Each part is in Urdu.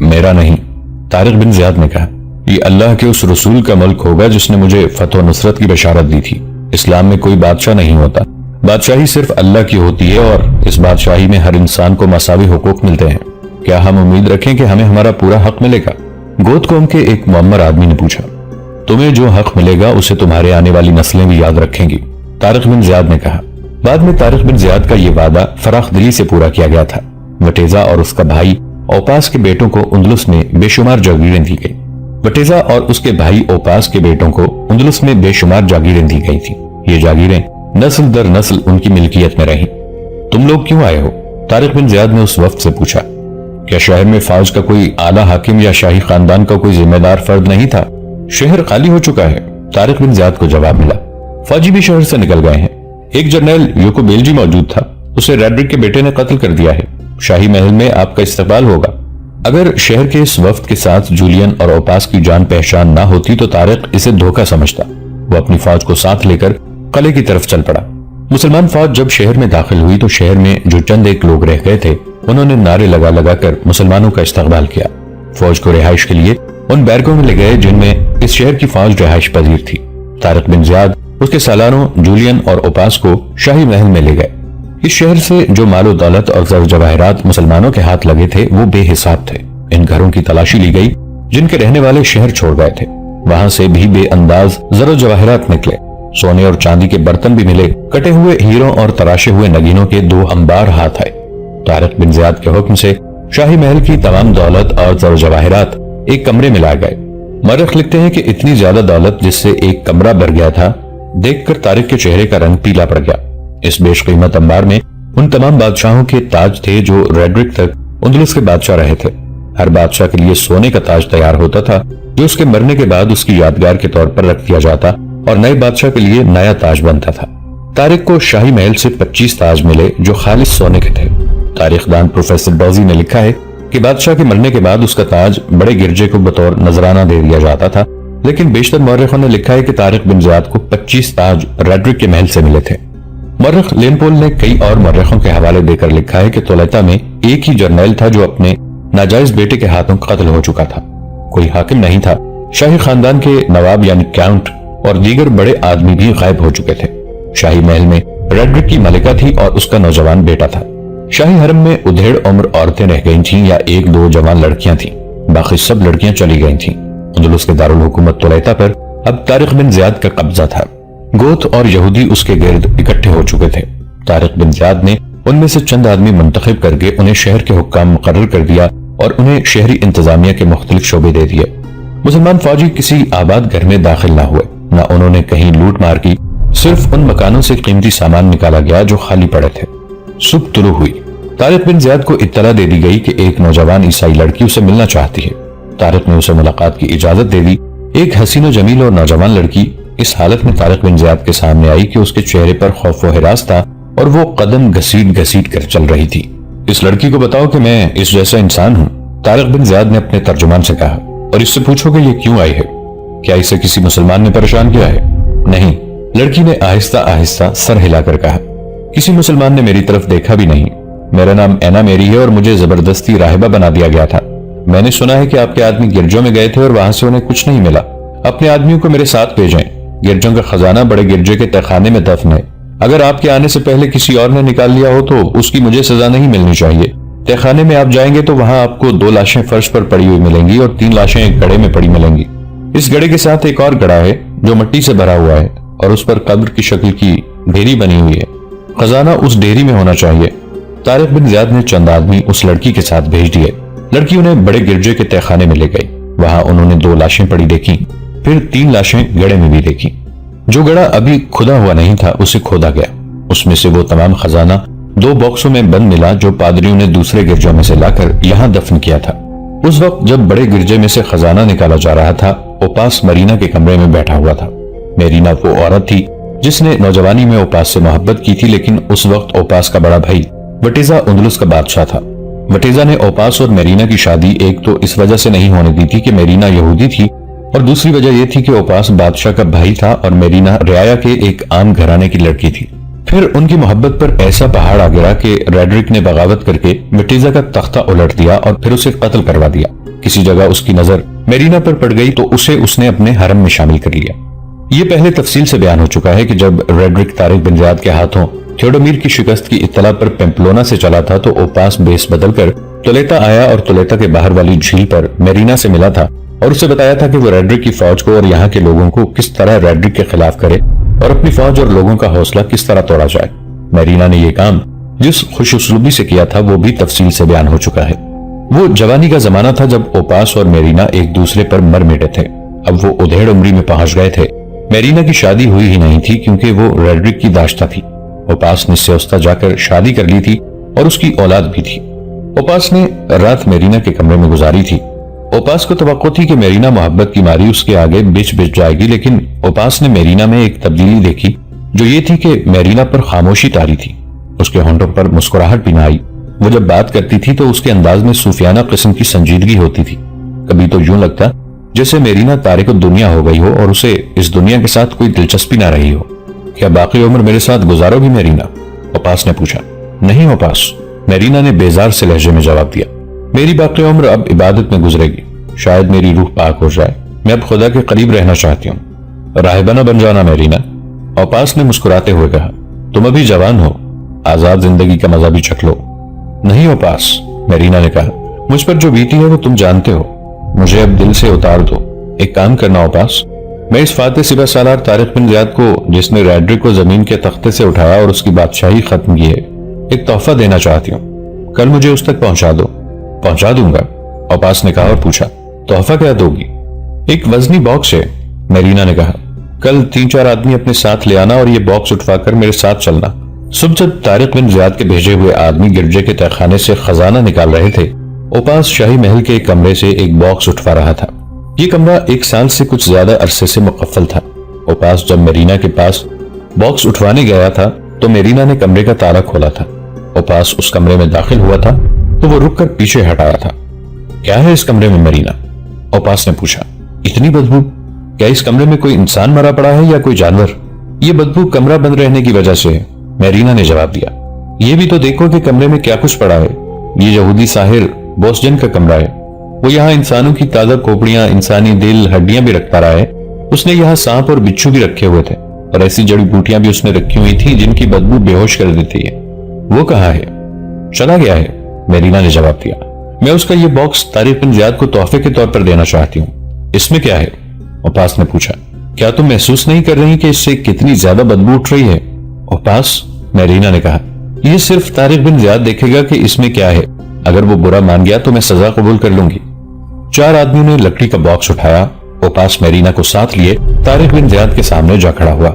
میرا نہیں، طارق بن زیاد نے کہا، یہ اللہ کے اس رسول کا ملک ہوگا جس نے مجھے فتح و نصرت کی بشارت دی تھی۔ اسلام میں کوئی بادشاہ نہیں ہوتا، بادشاہی صرف اللہ کی ہوتی ہے اور اس بادشاہی میں ہر انسان کو مساوی حقوق ملتے ہیں۔ کیا ہم امید رکھیں کہ ہمیں ہمارا پورا حق ملے گا؟ گوت قوم کے ایک معمر آدمی نے پوچھا۔ تمہیں جو حق ملے گا اسے تمہارے آنے والی نسلیں بھی یاد رکھیں گی، طارق بن زیاد نے کہا۔ بعد میں طارق بن زیاد کا یہ وعدہ فراخ دلی سے پورا کیا گیا تھا۔ وٹیزہ اور اس کا بھائی اوپاس کے بیٹوں کو اندلس میں بے شمار جاگیریں دی گئی۔ وٹیزہ اور اس کے بھائی اوپاس کے بیٹوں کو اندلس میں بے شمار جاگیریں دی گئی تھی۔ یہ جاگیریں نسل در نسل ان کی ملکیت میں رہیں۔ تم لوگ کیوں آئے ہو؟ طارق بن زیاد نے اس وفد سے پوچھا۔ کیا شہر میں فوج کا کوئی اعلیٰ حاکم یا شاہی خاندان کا کوئی ذمہ دار فرد نہیں تھا؟ شہر خالی ہو چکا ہے، طارق بن زیاد کو جواب ملا۔ فوجی بھی شہر سے نکل گئے ہیں۔ ایک جرنیل یوکو بیلجی موجود تھا، اسے ریڈرک کے بیٹے نے قتل کر دیا ہے۔ شاہی محل میں آپ کا استقبال ہوگا۔ اگر شہر کے اس وفد کے ساتھ جولین اور اوپاس کی جان پہچان نہ ہوتی تو طارق اسے دھوکہ سمجھتا۔ وہ اپنی فوج کو ساتھ لے کر قلعے کی طرف چل پڑا۔ مسلمان فوج جب شہر میں داخل ہوئی تو شہر میں جو چند ایک لوگ رہ گئے تھے انہوں نے نعرے لگا لگا کر مسلمانوں کا استقبال کیا۔ فوج کو رہائش کے لیے ان بیرکوں میں لے گئے جن میں اس شہر کی فوج رہائش پذیر تھی۔ طارق بن زیاد اس کے سالاروں جولین اور اوپاس کو شاہی محل میں لے گئے۔ اس شہر سے جو مال و دولت اور زر جواہرات مسلمانوں کے ہاتھ لگے تھے وہ بے حساب تھے۔ ان گھروں کی تلاشی لی گئی جن کے رہنے والے شہر چھوڑ گئے تھے، وہاں سے بھی بے انداز زر و جواہرات نکلے۔ سونے اور چاندی کے برتن بھی ملے، کٹے ہوئے ہیروں اور تراشے ہوئے نگینوں کے 2 انبار ہاتھ آئے۔ طارق بن زیاد کے حکم سے شاہی محل کی تمام دولت اور زر و جواہرات ایک کمرے میں لائے گئے۔ مورخ لکھتے ہیں کہ اتنی زیادہ دولت جس سے ایک کمرہ بھر گیا تھا، دیکھ کر طارق کے چہرے کا رنگ پیلا پڑ گیا۔ اس بیش قیمت انبار میں ان تمام بادشاہوں کے تاج تھے جو ریڈرک تک اندلس کے بادشاہ رہے تھے۔ ہر بادشاہ کے لیے سونے کا تاج تیار ہوتا تھا جو اس کے مرنے کے بعد اس کی یادگار کے طور پر رکھ دیا جاتا اور نئے بادشاہ کے لیے نیا تاج بنتا تھا۔ طارق کو شاہی محل سے 25 تاج ملے جو خالص سونے کے تھے۔ تاریخ دان پروفیسر ڈوزی نے لکھا ہے کہ بادشاہ کے مرنے کے بعد اس کا تاج بڑے گرجے کو بطور نذرانہ دے دیا جاتا تھا، لیکن بیشتر مورخوں نے لکھا ہے کہ طارق بن زیاد کو 25 تاج ریڈرک کے محل سے ملے تھے۔ مورخ لینپول نے کئی اور مورخوں کے حوالے دے کر لکھا ہے کہ طلیطہ میں ایک ہی جرنیل تھا جو اپنے ناجائز بیٹے کے ہاتھوں قتل ہو چکا تھا۔ کوئی حاکم نہیں تھا۔ شاہی خاندان کے نواب یعنی کاؤنٹ اور دیگر بڑے آدمی بھی غائب ہو چکے تھے۔ شاہی محل میں ریڈرک کی ملکہ تھی اور اس کا نوجوان بیٹا تھا۔ شاہی حرم میں ادھیڑ عمر عورتیں رہ گئی تھیں یا 1-2 جوان لڑکیاں تھیں، باقی سب لڑکیاں چلی گئی تھیں۔ اندلس کے دارالحکومت طلیطہ پر اب طارق بن زیاد کا قبضہ تھا۔ گوت اور یہودی اس کے گرد اکٹھے ہو چکے تھے۔ طارق بن زیاد نے ان میں سے چند آدمی منتخب کر کے انہیں شہر کے حکام مقرر کر دیا اور انہیں شہری انتظامیہ کے مختلف شعبے دے دیے۔ مسلمان فوجی کسی آباد گھر میں داخل نہ ہوئے، نہ انہوں نے کہیں لوٹ مار کی، صرف ان مکانوں سے قیمتی سامان نکالا گیا جو خالی پڑے تھے۔ صبح طلوع ہوئی۔ طارق بن زیاد کو اطلاع دے دی گئی کہ ایک نوجوان عیسائی لڑکی اسے ملنا چاہتی ہے۔ طارق نے اسے ملاقات کی اجازت دے دی۔ ایک حسین و جمیل اور نوجوان لڑکی اس حالت میں طارق بن زیاد کے سامنے آئی کہ اس کے چہرے پر خوف و ہراس تھا اور وہ قدم گھسیٹ گھسیٹ کر چل رہی تھی۔ اس لڑکی کو بتاؤ کہ میں اس جیسا انسان ہوں، طارق بن زیاد نے اپنے ترجمان سے کہا، اور اس سے پوچھو کہ یہ کیوں آئی ہے۔ کیا اسے کسی مسلمان نے پریشان کیا ہے؟ نہیں، لڑکی نے آہستہ آہستہ سر ہلا کر کہا، کسی مسلمان نے میری طرف دیکھا بھی نہیں۔ میرا نام اینا میری ہے اور مجھے زبردستی راہبہ بنا دیا گیا تھا۔ میں نے سنا ہے کہ آپ کے آدمی گرجوں میں گئے تھے اور وہاں سے انہیں کچھ نہیں ملا۔ اپنے آدمیوں کو میرے ساتھ بھیجیں۔ گرجوں کا خزانہ بڑے گرجے کے تہخانے میں دفن ہے۔ اگر آپ کے آنے سے پہلے کسی اور نے نکال لیا ہو تو اس کی مجھے سزا نہیں ملنی چاہیے۔ تہخانے میں آپ جائیں گے تو وہاں آپ کو 2 لاشیں فرش پر پڑی ہوئی ملیں گی اور 3 لاشیں ایک گڑھے میں پڑی ملیں گی۔ اس گڑھے کے ساتھ ایک اور گڑھا ہے جو مٹی سے بھرا ہوا ہے اور اس پر قبر کی شکل کی ڈھیری بنی ہوئی ہے۔ خزانہ اس ڈھیری میں ہونا چاہیے۔ طارق بن زیاد نے چند آدمی اس لڑکی کے ساتھ بھیج دیے۔ لڑکی انہیں بڑے گرجے کے تہخانے میں لے گئی۔ وہاں انہوں نے 2 لاشیں پڑی دیکھی، پھر 3 لاشیں گڑھے میں بھی دیکھی۔ جو گڑھا ابھی کھدا ہوا نہیں تھا اسے کھودا گیا۔ اس میں سے وہ تمام خزانہ 2 باکسوں میں بند ملا جو پادریوں نے دوسرے گرجوں میں سے لا کر یہاں دفن کیا تھا۔ اس وقت جب بڑے گرجے میں سے خزانہ نکالا جا رہا تھا، اوپاس مرینا کے کمرے میں بیٹھا ہوا تھا۔ میرینا وہ عورت تھی جس نے نوجوانی میں اوپاس سے محبت کی تھی، لیکن اس وقت اوپاس کا بڑا بھائی وٹیزہ اندلس کا بادشاہ تھا۔ وٹیزہ نے اوپاس اور میرینا کی شادی ایک تو اس وجہ سے نہیں ہونے دی تھی کہ میرینا یہودی تھی، اور دوسری وجہ یہ تھی کہ اوپاس بادشاہ کا بھائی تھا اور میرینا رعایا کے ایک عام گھرانے کی لڑکی تھی۔ پھر ان کی محبت پر ایسا پہاڑ آ گرا کہ ریڈرک نے بغاوت کر کے وٹیزہ کا تختہ الٹ دیا اور پھر اسے قتل کروا دیا۔ کسی جگہ اس کی نظر میرینا پر پڑ گئی تو اسے اس نے اپنے حرم میں شامل کر لیا۔ یہ پہلے تفصیل سے بیان ہو چکا ہے کہ جب ریڈرک طارق بن زیاد کے ہاتھوں تھیوڈومیر کی شکست کی اطلاع پر پیمپلونا سے چلا تھا تو اوپاس بیس بدل کر تولیتا آیا اور تولیتا کے باہر والی جھیل پر میرینا سے ملا تھا اور اسے بتایا تھا کہ وہ ریڈرک کی فوج کو اور یہاں کے لوگوں کو کس طرح ریڈرک کے خلاف کرے اور اپنی فوج اور لوگوں کا حوصلہ کس طرح توڑا جائے۔ میرینا نے یہ کام جس خوش اسلوبی سے کیا تھا وہ بھی تفصیل سے بیان ہو چکا ہے۔ وہ جوانی کا زمانہ تھا جب اوپاس اور میرینا ایک دوسرے پر مر مٹے تھے۔ اب وہ ادھیڑ عمری میں پہنچ گئے تھے۔ میرینا کی شادی ہوئی ہی نہیں تھی کیونکہ وہ ریڈرک کی داشتہ تھی۔ اوپاس نے سیوستا جا کر شادی کر لی تھی اور اس کی اولاد بھی تھی۔ اوپاس نے رات میرینا کے کمرے میں گزاری تھی۔ اوپاس کو توقع تھی کہ میرینا محبت کی ماری اس کے آگے بچ جائے گی، لیکن اوپاس نے میرینا میں ایک تبدیلی دیکھی جو یہ تھی کہ میرینا پر خاموشی طاری تھی۔ اس کے ہونٹوں پر مسکراہٹ بھی نہ آئی۔ وہ جب بات کرتی تھی تو اس کے انداز میں صوفیانہ قسم کی سنجیدگی ہوتی تھی۔ کبھی تو یوں لگتا جیسے میرینا تارک الدنیا ہو گئی ہو اور اسے اس دنیا کے ساتھ کوئی دلچسپی نہ رہی ہو۔ کیا باقی عمر میرے ساتھ گزارو گی میرینا؟ اوپاس نے پوچھا۔ نہیں اوپاس، میرینا نے بیزار سے لہجے میں جواب دیا۔ میری باقی عمر اب عبادت میں گزرے گی، شاید میری روح پاک ہو جائے۔ میں اب خدا کے قریب رہنا چاہتی ہوں۔ راہبانہ بن جانا میرینا، اوپاس نے مسکراتے ہوئے کہا۔ تم ابھی جوان ہو، آزاد زندگی کا مزہ بھی چکھ لو۔ نہیں اوپاس، میرینا نے کہا، مجھ پر جو بیتی ہے وہ تم جانتے ہو، مجھے اب دل سے اتار دو۔ ایک کام کرنا اوپاس، میں اس فاتح سپہ سالار طارق بن زیاد کو، جس نے ریڈرک کو زمین کے تختے سے اٹھایا اور اس کی بادشاہی ختم کی ہے، ایک تحفہ دینا چاہتی ہوں۔ کل مجھے اس تک پہنچا دو۔ پہنچا دوں گا، اوپاس نے کہا اور پوچھا، تحفہ کیا دوگی؟ ایک وزنی باکس ہے، میرینا نے کہا۔ کل 3-4 آدمی اپنے ساتھ لے آنا اور یہ باکس اٹھوا کر میرے ساتھ چلنا۔ صبح جب طارق بن زیاد کے بھیجے ہوئے آدمی گرجے کے تہخانے سے خزانہ نکال رہے تھے، اوپاس شاہی محل کے ایک کمرے سے ایک باکس اٹھوا رہا تھا۔ یہ کمرہ 1 سال سے کچھ زیادہ عرصے سے مقفل تھا۔ اوپاس جب میرینا کے پاس باکس اٹھوانے گیا تھا تو میرینا نے کمرے کا تالا کھولا تھا۔ اوپاس اس کمرے میں داخل ہوا تھا تو وہ رک کر پیچھے ہٹایا تھا۔ کیا ہے اس کمرے میں میرینا؟ اوپاس نے پوچھا۔ اتنی بدبو، کیا اس کمرے میں کوئی انسان مرا پڑا ہے یا کوئی جانور؟ یہ بدبو کمرہ بند رہنے کی وجہ سے ہے، میرینا نے جواب دیا۔ یہ بھی تو دیکھو کہ کمرے میں کیا کچھ پڑا ہے۔ یہ یہودی ساحر بوسجن کا کمرہ ہے۔ وہ یہاں انسانوں کی تازہ کھوپڑیاں، انسانی دل، ہڈیاں بھی رکھتا رہا ہے۔ اس نے یہاں سانپ اور بچھو بھی رکھے ہوئے تھے اور ایسی جڑی بوٹیاں بھی اس نے رکھی ہوئی تھی جن کی بدبو بے ہوش کر دیتی ہے۔ وہ کہاں ہے؟ چلا گیا ہے، میرینا نے جواب دیا۔ میں اس کا یہ باکس طارق بن زیاد کو تحفے کے طور پر دینا چاہتی ہوں۔ اس میں کیا ہے؟ اوپاس نے پوچھا۔ کیا تم محسوس نہیں کر رہی کہ اس سے کتنی زیادہ بدبو اٹھ رہی ہے؟ اوپاس، میرینا نے کہا، یہ صرف طارق بن زیاد دیکھے گا کہ اس میں کیا ہے۔ اگر وہ برا مان گیا تو میں سزا قبول کر لوں گی۔ 4 آدمیوں نے لکڑی کا باکس اٹھایا۔ اوپاس میرینا کو ساتھ لیے طارق بن زیاد کے سامنے جا کھڑا ہوا۔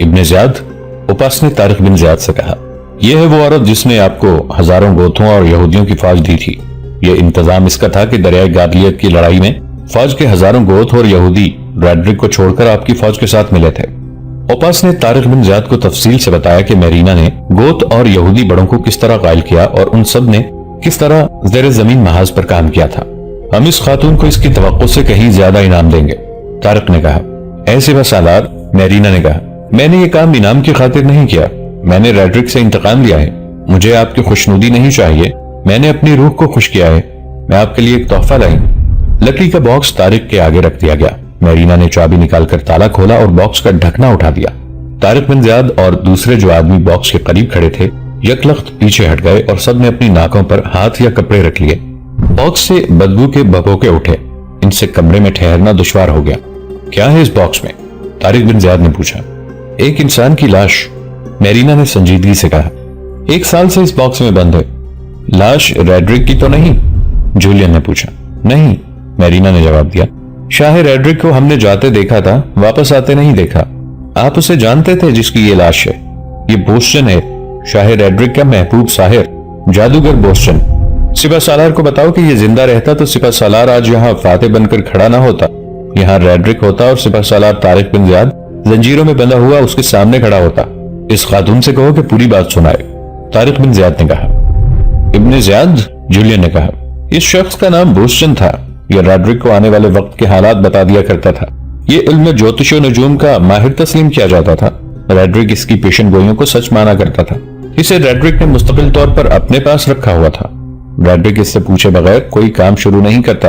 ابن زیاد، اوپاس نے طارق بن زیاد سے کہا، یہ ہے وہ عورت جس نے آپ کو ہزاروں گوتھوں اور یہودیوں کی فوج دی تھی۔ یہ انتظام اس کا تھا کہ دریائے گادلیت کی لڑائی میں فوج کے ہزاروں گوتھ اور یہودی ریڈرک کو چھوڑ کر آپ کی فوج کے ساتھ ملے تھے۔ اوپاس نے طارق بن زیاد کو تفصیل سے بتایا کہ میرینا نے گوت اور یہودی بڑوں کو کس طرح غائل کیا اور ان سب نے کس طرح زیر زمین محاذ پر کام کیا تھا۔ ہم اس خاتون کو اس کی توقع سے کہیں زیادہ انعام دیں گے، طارق نے کہا۔ ایسے بس سالار، میرینا نے کہا، میں نے یہ کام انعام کی خاطر نہیں کیا، میں نے ریڈرک سے انتقام لیا ہے۔ مجھے آپ کی خوشنودی نہیں چاہیے، میں نے اپنی روح کو خوش کیا ہے۔ میں آپ کے لیے ایک تحفہ لائی۔ لکڑی کا باکس طارق کے آگے رکھ دیا گیا۔ میرینا نے چابی نکال کر تالا کھولا اور باکس کا ڈھکنا اٹھا دیا۔ طارق بن زیاد اور دوسرے جو آدمی باکس کے قریب کھڑے تھے یکلخت پیچھے ہٹ گئے اور سب نے اپنی ناکوں پر ہاتھ یا کپڑے رکھ لیے۔ باکس سے بدبو کے بھبوکے اٹھے، ان سے کمرے میں ٹھہرنا دشوار ہو گیا۔ کیا ہے اس باکس میں؟ طارق بن زیاد نے پوچھا۔ ایک انسان کی لاش، میرینا نے سنجیدگی سے کہا۔ 1 سال سے اس باکس میں بند ہے۔ لاش ریڈرک کی تو نہیں؟ جولین نے پوچھا۔ نہیں، میرینا نے جواب دیا۔ شاہ ریڈرک کو ہم نے جاتے دیکھا تھا، واپس آتے نہیں دیکھا۔ آپ اسے جانتے تھے جس کی یہ لاش ہے؟ یہ بوسچن ہے، شاہ ریڈرک کا محبوب ساحر، جادوگر بوسچن۔ سپہ سالار کو بتاؤ کہ یہ زندہ رہتا تو سپہ سالار آج یہاں فاتح بن کر کھڑا نہ ہوتا، یہاں ریڈرک ہوتا اور سپہ سالار طارق بن زیاد زنجیروں میں بندھا ہوا اس کے سامنے کھڑا ہوتا۔ اس خاتون سے کہو کہ پوری بات سنائے، طارق بن زیاد نے کہا۔ ابن زیاد، جولین نے کہا، اس شخص کا نام بوسچن تھا، یہ ریڈرک کو آنے والے وقت کے حالات بتا دیا کرتا تھا۔ یہ علم جوتش و نجوم کا ماہر تسلیم کیا جاتا تھا۔ ریڈرک اس کی پیشن گوئیوں کو سچ مانا کرتا تھا۔ اسے ریڈرک نے مستقل طور پر اپنے پاس رکھا ہوا تھا۔ ریڈرک اس سے پوچھے بغیر کوئی کام شروع نہیں کرتا۔